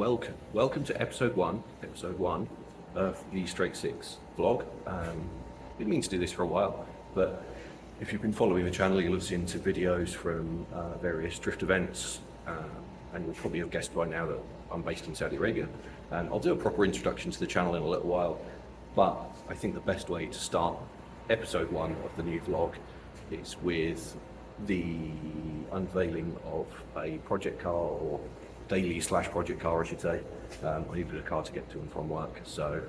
welcome to episode one of the STRGHT6 vlog. Didn't mean to do this for a while, but if you've been following the channel, you'll have seen some videos from various drift events, and you'll probably have guessed by now that I'm based in Saudi Arabia. And I'll do a proper introduction to the channel in a little while, but I think the best way to start episode one of the new vlog is with the unveiling of a project car, or daily/project car I should say. I needed a car to get to and from work, so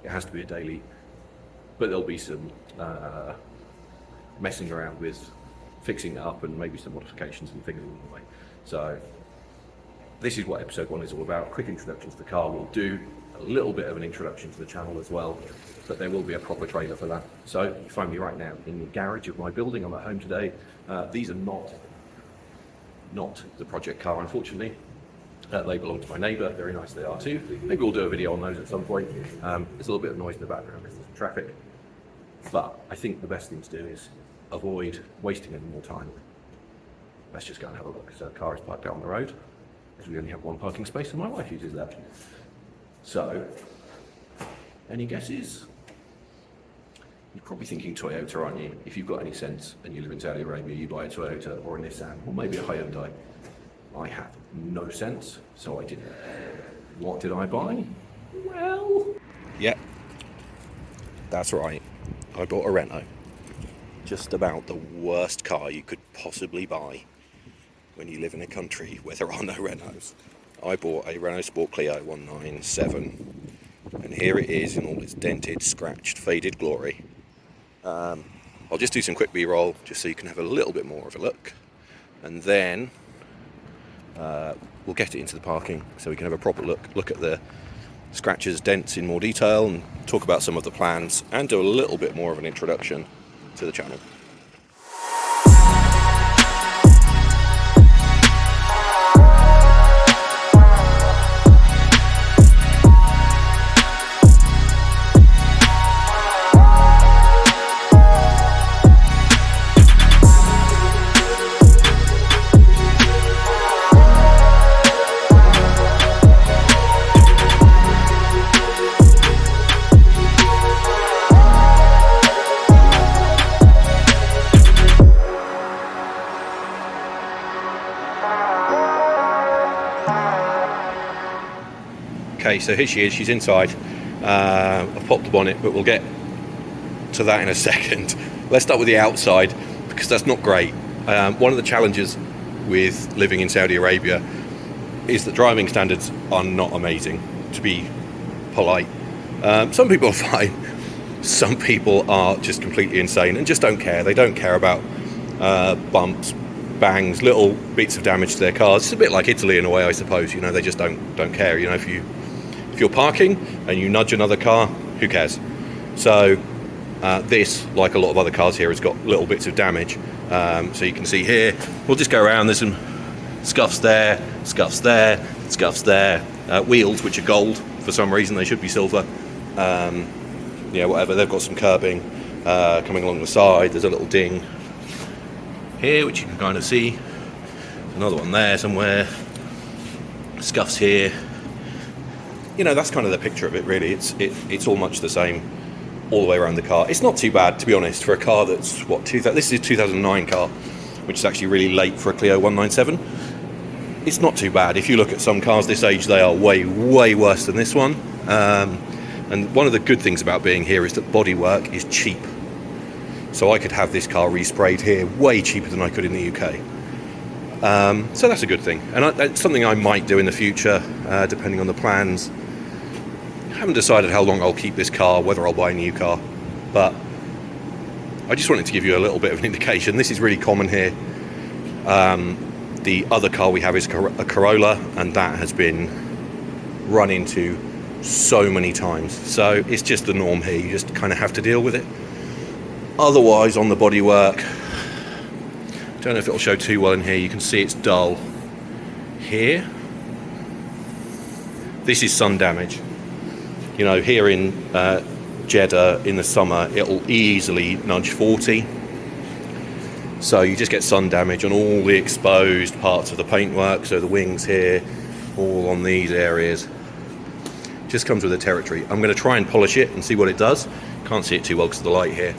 it has to be a daily, but there'll be some messing around with fixing it up and maybe some modifications and things along the way. So this is what episode one is all about. Quick introduction to the car. We'll do a little bit of an introduction to the channel as well, but there will be a proper trailer for that. So you find me right now in the garage of my building. I'm at home today. These are not the project car, unfortunately. They belong to my neighbour. Very nice they are too. Maybe we'll do a video on those at some point. There's a little bit of noise in the background because there's some traffic, but I think the best thing to do is avoid wasting any more time. Let's just go and have a look. So the car is parked out on the road because we only have one parking space and my wife uses that. So, any guesses? You're probably thinking Toyota, aren't you? If you've got any sense and you live in Saudi Arabia, you buy a Toyota or a Nissan or maybe a Hyundai. I have no sense, so I didn't. What did I buy? Well, yeah, that's right. I bought a Renault. Just about the worst car you could possibly buy when you live in a country where there are no Renaults. I bought a Renault Sport Clio 197, and here it is in all its dented, scratched, faded glory. I'll just do some quick B-roll just so you can have a little bit more of a look, and then we'll get it into the parking so we can have a proper look at the scratches, dents in more detail, and talk about some of the plans and do a little bit more of an introduction to the channel. Okay, so here she is, she's inside. I've popped the bonnet, but we'll get to that in a second. Let's start with the outside, because that's not great. One of the challenges with living in Saudi Arabia is that driving standards are not amazing, to be polite. Some people are fine, some people are just completely insane and just don't care. They don't care about bumps, bangs, little bits of damage to their cars. It's a bit like Italy in a way, I suppose. You know, they just don't care. You know, if you're parking and you nudge another car, who cares? So this, like a lot of other cars here, has got little bits of damage. So you can see here, we'll just go around. There's some scuffs there, scuffs there, scuffs there. Wheels, which are gold for some reason, they should be silver. Yeah, whatever. They've got some curbing coming along the side. There's a little ding here, which you can kind of see. Another one there somewhere. Scuffs here. You know, that's kind of the picture of it, really. It's all much the same all the way around the car. It's not too bad, to be honest, for a car that's, this is a 2009 car, which is actually really late for a Clio 197. It's not too bad. If you look at some cars this age, they are way, way worse than this one. And one of the good things about being here is that bodywork is cheap. So I could have this car resprayed here way cheaper than I could in the UK. So that's a good thing. And it's something I might do in the future, depending on the plans. I haven't decided how long I'll keep this car, whether I'll buy a new car. But I just wanted to give you a little bit of an indication. This is really common here. The other car we have is a Corolla, and that has been run into so many times. So it's just the norm here. You just kind of have to deal with it. Otherwise, on the bodywork, don't know if it'll show too well in here. You can see it's dull here. This is sun damage. You know, here in Jeddah in the summer, it'll easily nudge 40. So you just get sun damage on all the exposed parts of the paintwork. So the wings here, all on these areas. Just comes with the territory. I'm going to try and polish it and see what it does. Can't see it too well because of the light here.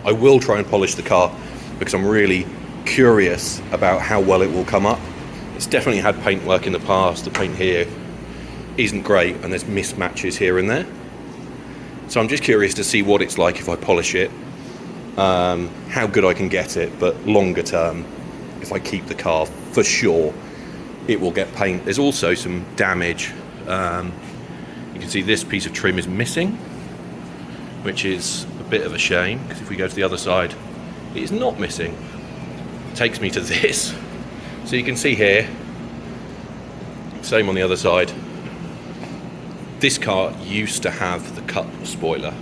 I will try and polish the car because I'm really curious about how well it will come up. It's definitely had paint work in the past. The paint here isn't great and there's mismatches here and there. So I'm just curious to see what it's like if I polish it, how good I can get it, but longer term, if I keep the car, for sure, it will get paint. There's also some damage. You can see this piece of trim is missing, which is a bit of a shame, because if we go to the other side, it is not missing. It takes me to this. So you can see here, same on the other side. This car used to have the cup spoiler.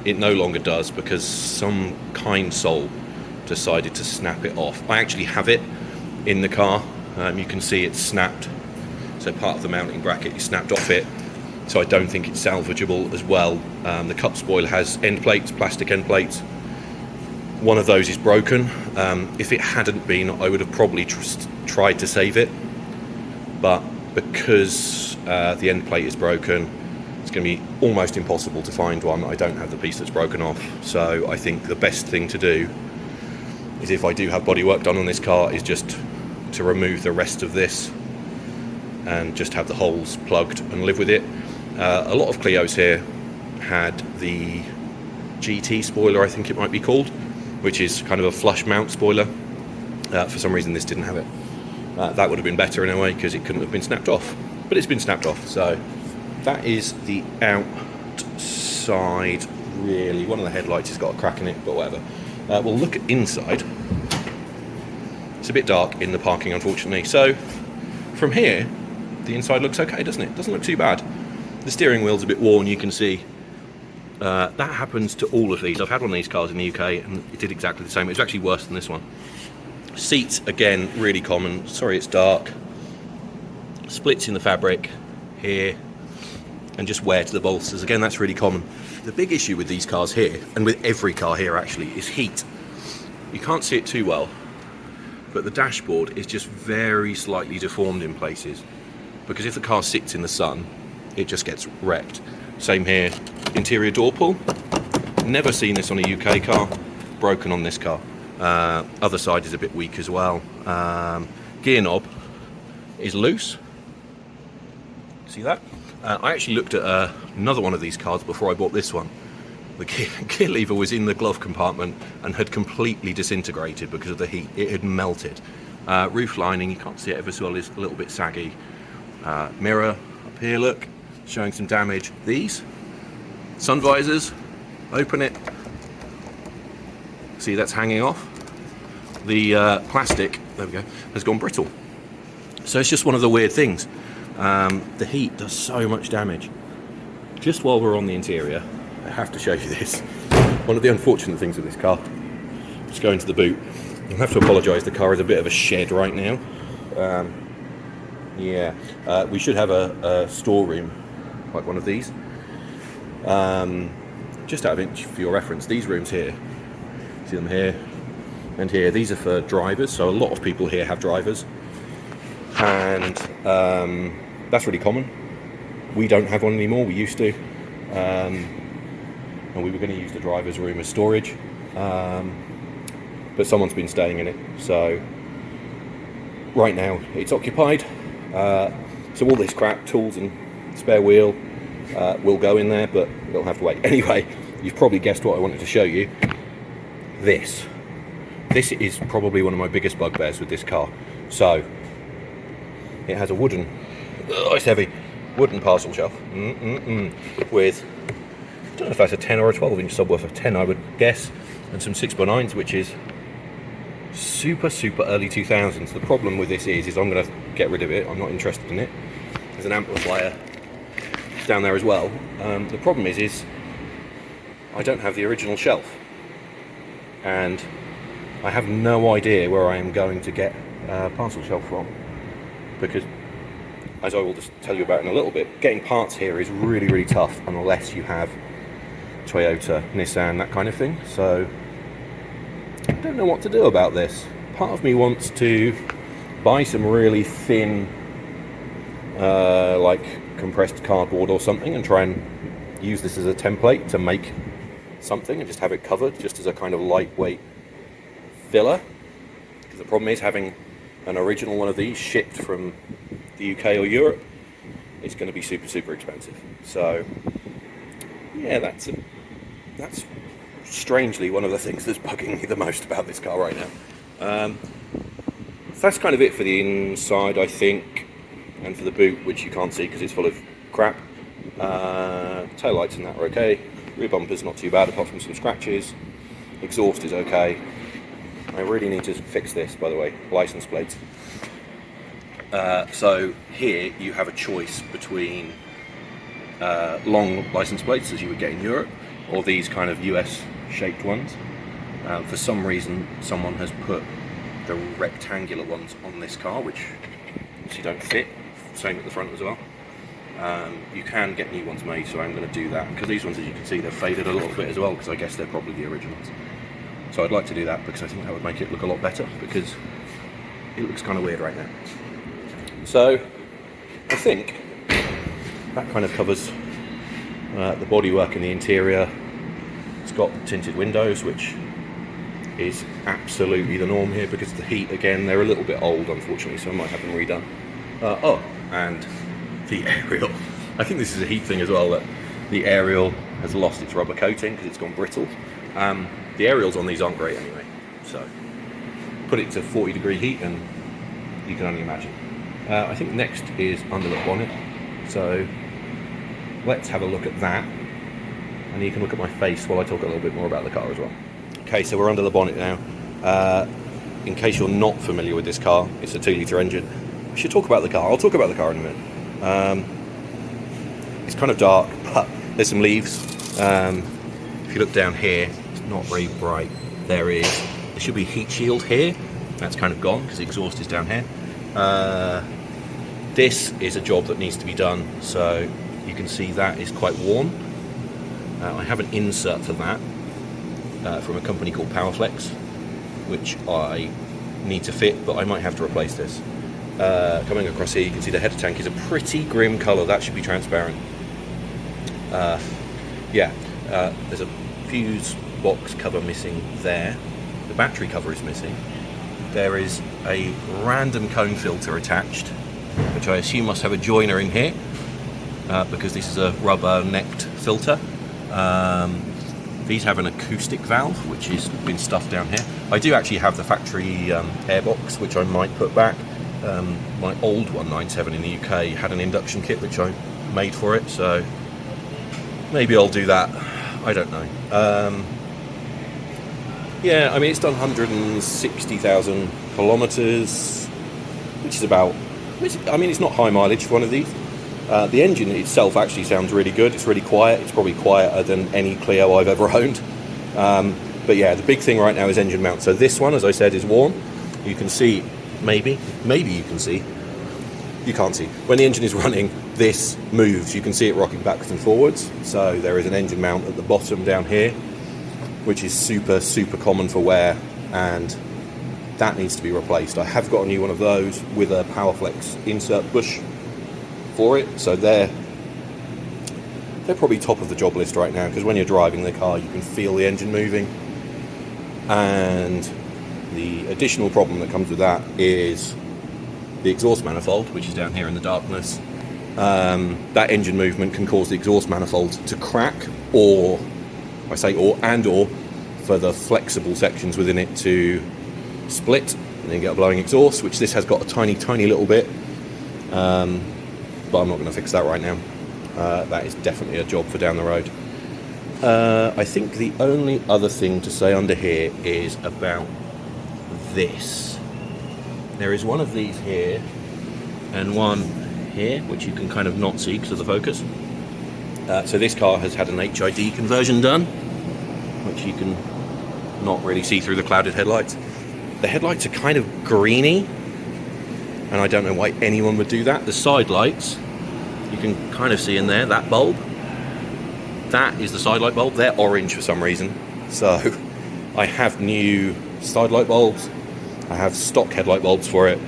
It no longer does because some kind soul decided to snap it off. I actually have it in the car. You can see it's snapped. So part of the mounting bracket is snapped off it. So I don't think it's salvageable as well. The cup spoiler has end plates, plastic end plates. One of those is broken. If it hadn't been, I would have probably tried to save it. But because the end plate is broken, it's going to be almost impossible to find one. I don't have the piece that's broken off. So I think the best thing to do is, if I do have bodywork done on this car, is just to remove the rest of this and just have the holes plugged and live with it. A lot of Clios here had the GT spoiler, I think it might be called, which is kind of a flush mount spoiler. For some reason this didn't have it. That would have been better in a way because it couldn't have been snapped off, but it's been snapped off. So that is the outside really. One of the headlights has got a crack in it, but whatever. We'll look at inside. It's a bit dark in the parking, unfortunately. So from here, the inside looks okay, doesn't it? Doesn't look too bad. The steering wheel's a bit worn, you can see. That happens to all of these. I've had one of these cars in the UK and it did exactly the same. It was actually worse than this one. Seats, again, really common. Sorry it's dark. Splits in the fabric here and just wear to the bolsters. Again, that's really common. The big issue with these cars here, and with every car here actually, is heat. You can't see it too well, but the dashboard is just very slightly deformed in places, because if the car sits in the sun, it just gets wrecked. Same here, interior door pull. Never seen this on a UK car, broken on this car. Other side is a bit weak as well. Gear knob is loose. See that? I actually looked at another one of these cars before I bought this one. The gear lever was in the glove compartment and had completely disintegrated because of the heat. It had melted. Roof lining, you can't see it ever so well, is a little bit saggy. Mirror up here, look, showing some damage. These sun visors, open it. See, that's hanging off. The plastic, there we go, has gone brittle. So it's just one of the weird things. The heat does so much damage. Just while we're on the interior, I have to show you this. One of the unfortunate things with this car. Just going to the boot. I have to apologise, the car is a bit of a shed right now. We should have a storeroom like one of these. Just out of inch for your reference, these rooms here, see them here and here, these are for drivers, so a lot of people here have drivers, and that's really common. We don't have one anymore, we used to, and we were going to use the driver's room as storage, but someone's been staying in it, so right now it's occupied. So all this crap, tools and spare wheel, will go in there, but it'll have to wait. Anyway, you've probably guessed what I wanted to show you. This is probably one of my biggest bugbears with this car. So it has a wooden, it's heavy, wooden parcel shelf with, I don't know if that's a 10 or a 12 inch subwoofer, 10 I would guess, and some 6x9s, which is super early 2000s. The problem with this is I'm going to get rid of it. I'm not interested in it. There's an amplifier down there as well. The problem is I don't have the original shelf, and I have no idea where I am going to get a parcel shelf from, because, as I will just tell you about in a little bit, getting parts here is really tough unless you have Toyota, Nissan, that kind of thing. So I don't know what to do about this. Part of me wants to buy some really thin like compressed cardboard or something, and try and use this as a template to make something and just have it covered just as a kind of lightweight filler. Because the problem is, having an original one of these shipped from the UK or Europe, it's going to be super expensive. So yeah, that's strangely one of the things that's bugging me the most about this car right now. So that's kind of it for the inside, I think, and for the boot, which you can't see because it's full of crap. Tail lights and that are okay. Rear bumper's not too bad apart from some scratches. Exhaust is okay. I really need to fix this, by the way, license plates. So here you have a choice between long license plates, as you would get in Europe, or these kind of US shaped ones. For some reason, someone has put the rectangular ones on this car, which obviously don't fit. Same at the front as well. You can get new ones made, so I'm going to do that, because these ones, as you can see, they're faded a little bit as well, because I guess they're probably the originals. So I'd like to do that because I think that would make it look a lot better, because it looks kind of weird right now. So I think that kind of covers the bodywork and the interior. It's got tinted windows, which is absolutely the norm here because of the heat. Again, they're a little bit old, unfortunately, so I might have them redone. Oh, and the aerial. I think this is a heat thing as well, that the aerial has lost its rubber coating because it's gone brittle. The aerials on these aren't great anyway, so put it to 40-degree heat and you can only imagine. I think next is under the bonnet, so let's have a look at that, and you can look at my face while I talk a little bit more about the car as well. Okay, so we're under the bonnet now. In case you're not familiar with this car, it's a 2-litre engine. We should talk about the car. I'll talk about the car in a minute. It's kind of dark, but there's some leaves. If you look down here, it's not very bright. There should be a heat shield here. That's kind of gone because the exhaust is down here. This is a job that needs to be done, so you can see that is quite worn. I have an insert for that from a company called Powerflex, which I need to fit, but I might have to replace this. Coming across here, you can see the header tank is a pretty grim colour. That should be transparent. There's a fuse box cover missing there. The battery cover is missing. There is a random cone filter attached, which I assume must have a joiner in here, because this is a rubber necked filter. These have an acoustic valve, which has been stuffed down here. I do actually have the factory airbox, which I might put back. My old 197 in the UK had an induction kit, which I made for it, so maybe I'll do that. I don't know. Yeah, I mean, it's done 160,000 kilometres, which is about, I mean, it's not high mileage for one of these. The engine itself actually sounds really good. It's really quiet. It's probably quieter than any Clio I've ever owned. But yeah, the big thing right now is engine mount. So this one, as I said, is worn. You can see, maybe you can see. You can't see. When the engine is running, this moves. You can see it rocking backwards and forwards. So there is an engine mount at the bottom down here, which is super common for wear, and that needs to be replaced. I have got a new one of those with a Powerflex insert bush for it, so they're probably top of the job list right now, because when you're driving the car you can feel the engine moving. And the additional problem that comes with that is the exhaust manifold, which is down here in the darkness. That engine movement can cause the exhaust manifold to crack, or I say or for the flexible sections within it to split and then get a blowing exhaust, which this has got a tiny little bit, but I'm not going to fix that right now. That is definitely a job for down the road. I think the only other thing to say under here is about this. There is one of these here and one here, which you can kind of not see because of the focus. So this car has had an HID conversion done, which you can not really see through the clouded headlights. The headlights are kind of greeny, and I don't know why anyone would do that. The side lights, you can kind of see in there, that bulb. That is the side light bulb. They're orange for some reason. So I have new side light bulbs. I have stock headlight bulbs for it.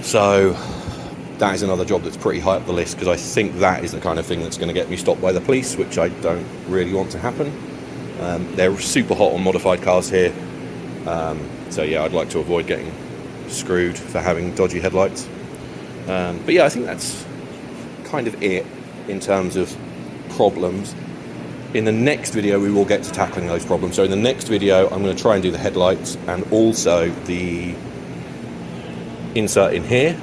So that is another job that's pretty high up the list, because I think that is the kind of thing that's going to get me stopped by the police, which I don't really want to happen. They're super hot on modified cars here, so yeah, I'd like to avoid getting screwed for having dodgy headlights. But yeah, I think that's kind of it in terms of problems. In the next video we will get to tackling those problems. So in the next video I'm going to try and do the headlights and also the insert in here.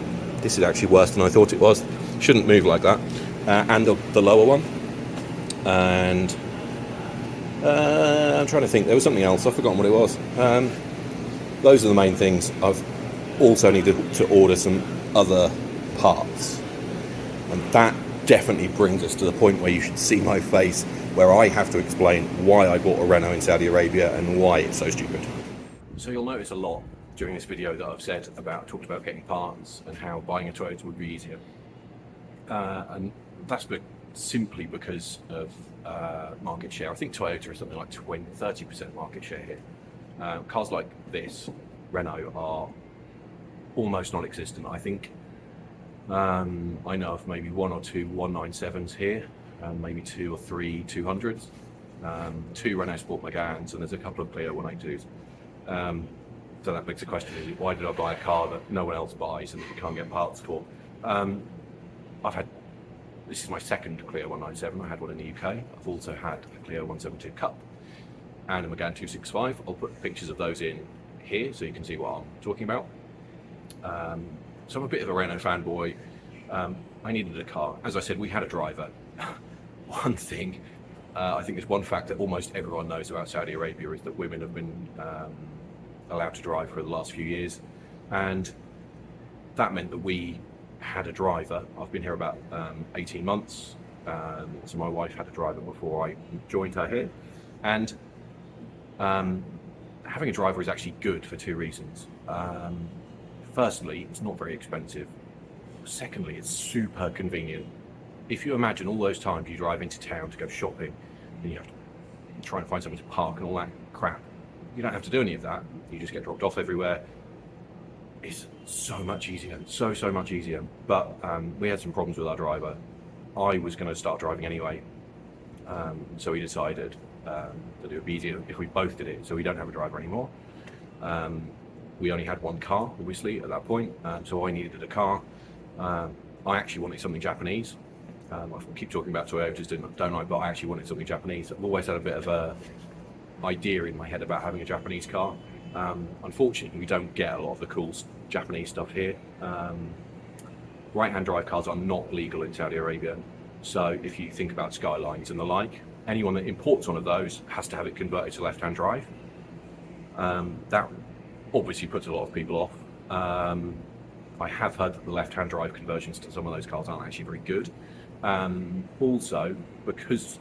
This is actually worse than I thought it was. Shouldn't move like that. And the lower one. And I'm trying to think, there was something else, I've forgotten what it was. Those are the main things. I've also needed to order some other parts, and that definitely brings us to the point where you should see my face, where I have to explain why I bought a Renault in Saudi Arabia and why it's so stupid. So you'll notice a lot during this video that I've talked about getting parts and how buying a Toyota would be easier, and that's simply because of market share. I think Toyota is something like 30% market share here. Cars like this, Renault, are almost non-existent. I think I know of maybe 1 or 2 197s here, and maybe 2 or 3 200s, 2 Renault Sport Megans, and there's a couple of Clio 182s. So that begs the question, is why did I buy a car that no one else buys and that you can't get parts for? This is my second Clio 197. I had one in the UK. I've also had a Clio 172 Cup and a Megane 265. I'll put pictures of those in here so you can see what I'm talking about. So I'm a bit of a Renault fanboy. I needed a car. As I said, we had a driver. One thing, I think there's one fact that almost everyone knows about Saudi Arabia is that women have been allowed to drive for the last few years. And that meant that we had a driver. I've been here about 18 months. So my wife had a driver before I joined her here. And having a driver is actually good for 2 reasons. Firstly, it's not very expensive. Secondly, it's super convenient. If you imagine all those times you drive into town to go shopping and you have to try and find somewhere to park and all that crap, you don't have to do any of that. You just get dropped off everywhere. It's so much easier, so much easier. But we had some problems with our driver. I was going to start driving anyway, so we decided that it would be easier if we both did it, so we don't have a driver anymore. We only had one car, obviously, at that point, so I needed a car. I actually wanted something Japanese. I keep talking about Toyotas, don't I? But I actually wanted something Japanese. I've always had a bit of a idea in my head about having a Japanese car. Unfortunately, we don't get a lot of the cool Japanese stuff here. Right-hand drive cars are not legal in Saudi Arabia. So if you think about Skylines and the like, anyone that imports one of those has to have it converted to left-hand drive. That obviously puts a lot of people off. I have heard that the left-hand drive conversions to some of those cars aren't actually very good. Also, because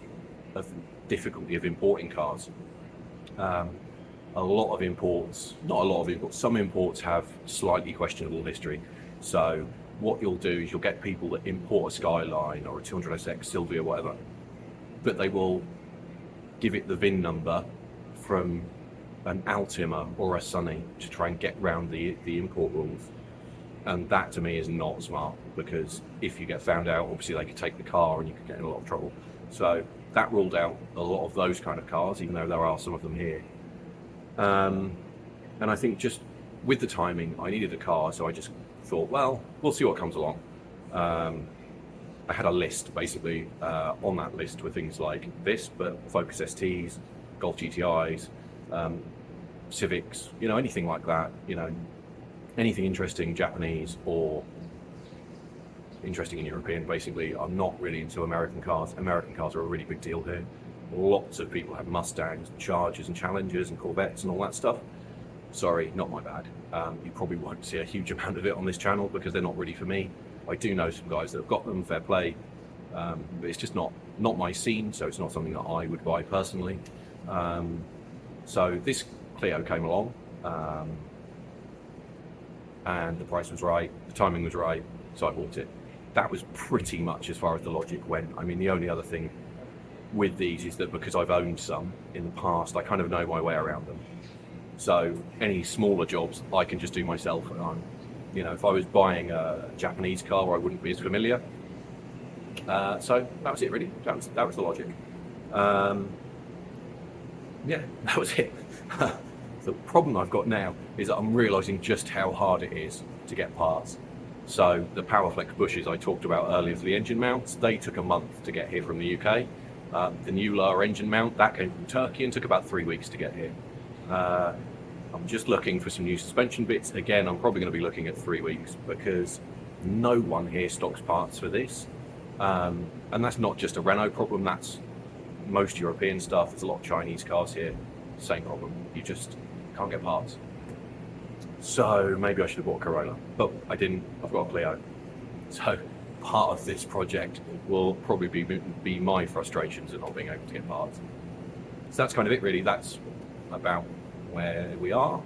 of the difficulty of importing cars, a lot of imports, not a lot of imports, some imports have slightly questionable history. So what you'll do is you'll get people that import a Skyline or a 200SX, Silvia, whatever, but they will give it the VIN number from an Altima or a Sunny to try and get around the import rules. And that to me is not smart, because if you get found out, obviously they could take the car and you could get in a lot of trouble. So that ruled out a lot of those kind of cars, even though there are some of them here. And I think just with the timing, I needed a car, so I just thought, well, we'll see what comes along. I had a list, basically. On that list were things like this, but Focus STs, Golf GTIs, Civics, anything like that, anything interesting Japanese or interesting in European. Basically, I'm not really into American cars. American cars are a really big deal here. Lots of people have Mustangs, and Chargers and Challengers and Corvettes and all that stuff. Sorry, not my bag. You probably won't see a huge amount of it on this channel because they're not really for me. I do know some guys that have got them, fair play, but it's just not my scene, so it's not something that I would buy personally. So this Clio came along, and the price was right, the timing was right, so I bought it. That was pretty much as far as the logic went. I mean, the only other thing with these is that because I've owned some in the past, I kind of know my way around them. So any smaller jobs I can just do myself, and I'm You know, if I was buying a Japanese car, I wouldn't be as familiar. So that was it, really. That was the logic. Yeah, that was it. The problem I've got now is that I'm realising just how hard it is to get parts. So the Powerflex bushes I talked about earlier for the engine mounts, they took a month to get here from the UK. The new lower engine mount, that came from Turkey and took about 3 weeks to get here. I'm just looking for some new suspension bits. Again, I'm probably going to be looking at 3 weeks because no one here stocks parts for this. And that's not just a Renault problem, that's most European stuff. There's a lot of Chinese cars here, same problem. You just can't get parts. So maybe I should have bought a Corolla, but I didn't. I've got a Clio. So part of this project will probably be my frustrations at not being able to get parts. So that's kind of it, really. That's about where we are.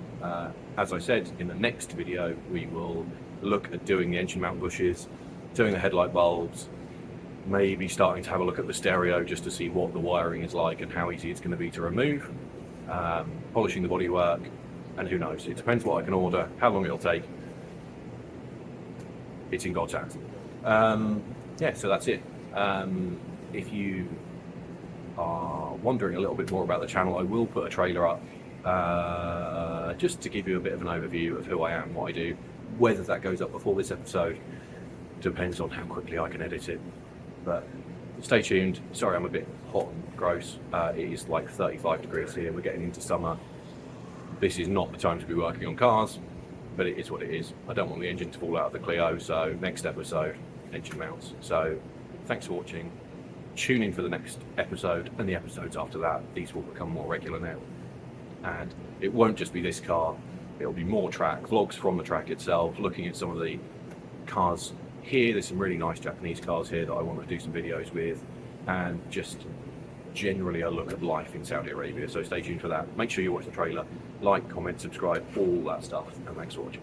As I said, in the next video, we will look at doing the engine mount bushes, doing the headlight bulbs, maybe starting to have a look at the stereo just to see what the wiring is like and how easy it's going to be to remove, polishing the bodywork, and who knows, it depends what I can order, how long it'll take. It's in God's hands. Yeah, so that's it. If you are wondering a little bit more about the channel, I will put a trailer up just to give you a bit of an overview of who I am, what I do. Whether that goes up before this episode depends on how quickly I can edit it. But stay tuned. Sorry, I'm a bit hot and gross. It is like 35 degrees here. We're getting into summer. This is not the time to be working on cars, but it is what it is. I don't want the engine to fall out of the Clio, so next episode, engine mounts. So thanks for watching. Tune in for the next episode and the episodes after that. These will become more regular now. And it won't just be this car. It'll be more track, vlogs from the track itself, looking at some of the cars here. There's some really nice Japanese cars here that I want to do some videos with, and just generally a look at life in Saudi Arabia. So stay tuned for that. Make sure you watch the trailer, like, comment, subscribe, all that stuff, and thanks for watching.